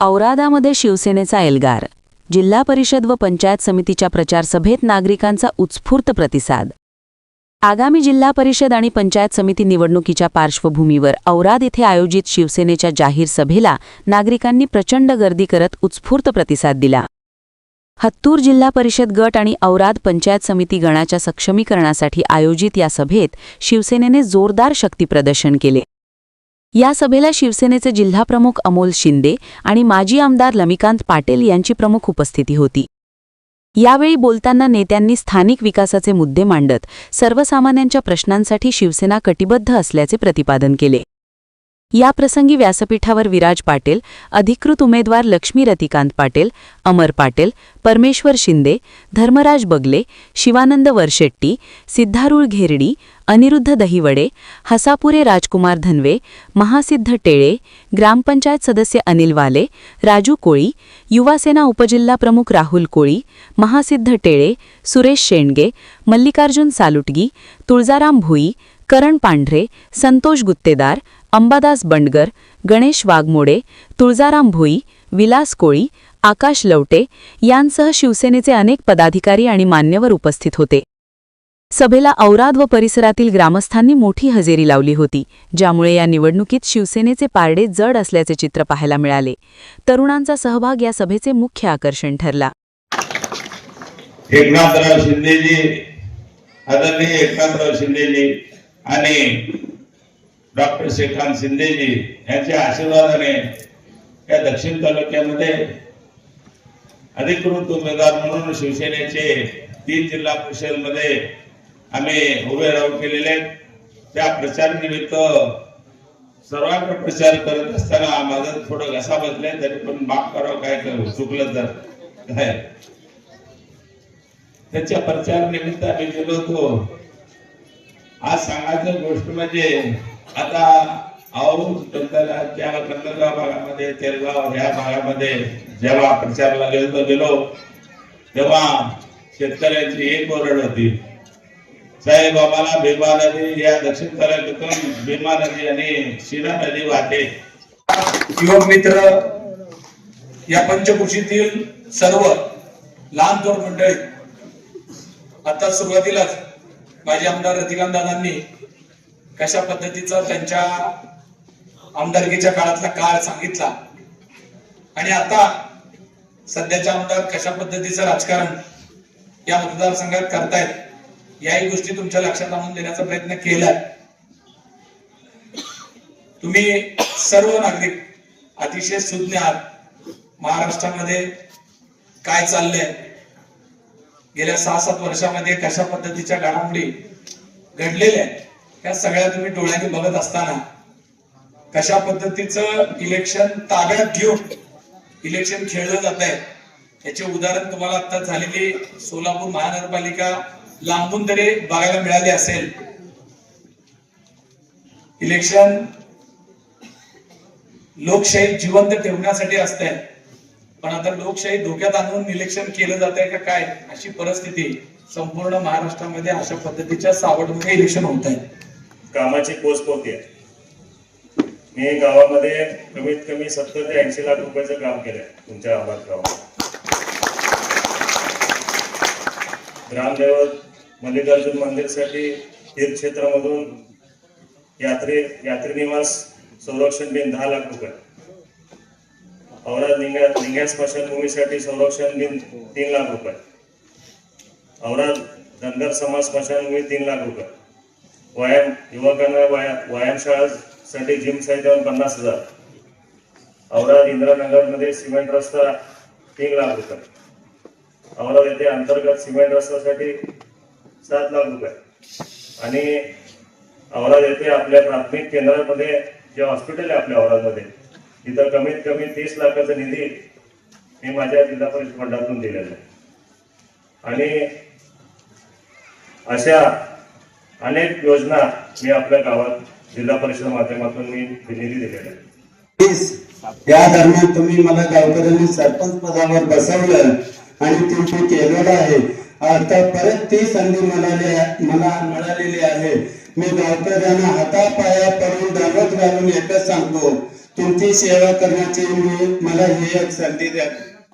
औरादामध्ये शिवसेनेचा एल्गार. जिल्हा परिषद व पंचायत समितीच्या प्रचार सभेत नागरिकांचा उत्स्फूर्त प्रतिसाद. आगामी जिल्हा परिषद आणि पंचायत समिती निवडणुकीच्या पार्श्वभूमीवर औराद येथे आयोजित शिवसेनेच्या जाहीर सभेला नागरिकांनी प्रचंड गर्दी करत उत्स्फूर्त प्रतिसाद दिला. हत्तूर जिल्हा परिषद गट आणि औराद पंचायत समिती गणाच्या सक्षमीकरणासाठी आयोजित या सभेत शिवसेनेने जोरदार शक्तीप्रदर्शन केले. या सभेला शिवसेनेचे जिल्हाप्रमुख अमोल शिंदे आणि माजी आमदार लमिकांत पाटील यांची प्रमुख उपस्थिती होती. यावेळी बोलताना नेत्यांनी स्थानिक विकासाचे मुद्दे मांडत सर्वसामान्यांच्या प्रश्नांसाठी शिवसेना कटिबद्ध असल्याचे प्रतिपादन केले. याप्रसंगी व्यासपीठावर विराज पाटील, अधिकृत उमेदवार लक्ष्मी रतिकांत पाटील, अमर पाटील, परमेश्वर शिंदे, धर्मराज बगले, शिवानंद वरशेट्टी, सिद्धारूळ घेरडी, अनिरुद्ध दहिवडे, हसापुरे राजकुमार धनवे, महासिद्ध टेळे, ग्रामपंचायत सदस्य अनिल वाले, राजू कोळी, युवासेना उपजिल्हा प्रमुख राहुल कोळी, महासिद्ध टेळे, सुरेश शेंडगे, मल्लिकार्जुन सालुटगी, तुळजाराम भुई, करण पांढरे, संतोष गुत्तेदार, अंबादास बंडगर, गणेश वाघमोडे, तुळजाराम भुई, विलास कोळी, आकाश लवटे यांसह शिवसेनेचे अनेक पदाधिकारी आणि मान्यवर उपस्थित होते. सभेला औराद व परिसरातील ग्रामस्थांनी मोठी हजेरी लावली होती, ज्यामुळे या निवडणुकीत शिवसेनेचे पारडे जड असल्याचे चित्र पाहायला मिळाले. तरुणांचा सहभाग या सभेचे मुख्य आकर्षण ठरला. एकनाथराव शिंदेजी, आदरणीय एकनाथराव शिंदेजी आणि डॉक्टर श्रीकांत शिंदेजी यांच्या आशीर्वादाने या दक्षिण तालुक्यामध्ये अधिकृत उमेदवार म्हणून शिवसेनेचे 3 जिल्हा परिषदमध्ये आम्ही उभे राहून केलेले. त्या प्रचार निमित्त सर्वांकडे प्रचार करत असताना माझं थोडं घसा बसले, तरी पण माफ करावं, काय करू चुकलं तर काय. त्याच्या प्रचार निमित्त आम्ही गेलो होतो. आज सांगायचं गोष्ट म्हणजे आता कंदलगाव भागामध्ये, तेलगाव ह्या भागामध्ये जेव्हा प्रचाराला गेलो तेव्हा शेतकऱ्यांची एक ओरड होती, साहेब आम्हाला भीमा नदी, या दक्षिण तालुक्यातून भीमा नदी आणि शिना नदी वाहते. युवक मित्र, या पंचकृषीतील सर्व लहान थोर मंडळी, आता सुरुवातीलाच माझे आमदार रतिकांत दादांनी कशा पद्धतीचा त्यांच्या आमदारकीच्या काळातला काळ सांगितला आणि आता सध्याचे आमदार कशा पद्धतीचं राजकारण या मतदारसंघात करतायत, याही गोष्टी तुमच्या लक्षात आणून देण्याचा प्रयत्न केलाय. तुम्ही सर्व नागरिक अतिशय सुज्ञ आहात. महाराष्ट्रामध्ये काय चाललंय, गेल्या 6-7 वर्षामध्ये कशा पद्धतीच्या घडामोडी घडलेल्या आहेत, या सगळ्या तुम्ही डोळ्यांनी बघत असताना कशा पद्धतीचं इलेक्शन ताब्यात घेऊन इलेक्शन खेळलं जात आहे, याचे उदाहरण तुम्हाला आता झालेली सोलापूर महानगरपालिका लांबून तरी बघायला मिळाले असेल. इलेक्शन लोकशाही जिवंत ठेवण्यासाठी असते, पण आता लोकशाही धोक्यात आणून इलेक्शन केलं जात आहे का काय, अशी परिस्थिती संपूर्ण महाराष्ट्रामध्ये अशा पद्धतीच्या सावटमध्ये इलेक्शन होत आहे. कामाची पोचपावती आहे. मी गावामध्ये कमीत कमी 70 ते 80 लाख रुपयाचं काम केलंय तुमच्या गावात. ग्रामदैवत मल्लिकार्जुन मंदिरसाठी तीर्थक्षेत्रामधून यात्री निवास संरक्षण बिन 10 लाख रुपये. औराद निंग्या स्मशानभूमीसाठी संरक्षण बिन 3 लाख रुपये. औराद धनगर समाज स्मशानभूमी 3 लाख रुपये. युवकांना व्यायामशाळासाठी जिम साहित्य 50,000. औराद इंदिरानगर मध्ये सिमेंट रस्ता 3 लाख रुपये. औराद येथे अंतर्गत सिमेंट रस्त्यासाठी 7 लाख रुपये. आणि औराद येथे आपल्या प्राथमिक केंद्रामध्ये जे हॉस्पिटल आहे आपल्या औरादमध्ये, तिथं कमीत कमी 30 लाखाचा निधी मी माझ्या जिल्हा परिषद फंडातून दिलेला आहे. आणि अशा अनेक योजना मी आपल्या गावात जिल्हा परिषद माध्यमातून मी निधी दिलेला आहे. त्या दरम्यान तुम्ही मला गावकऱ्यांनी सरपंच पदावर बसवलं आणि तुम्ही केलेलं आहे. आता परत ती संधी मला मिळालेली आहे. मी गावकऱ्यांना हातापाया पडून दंडवत घालून एकच सांगतो, तुमची सेवा करण्याची मला ही एक संधी द्या.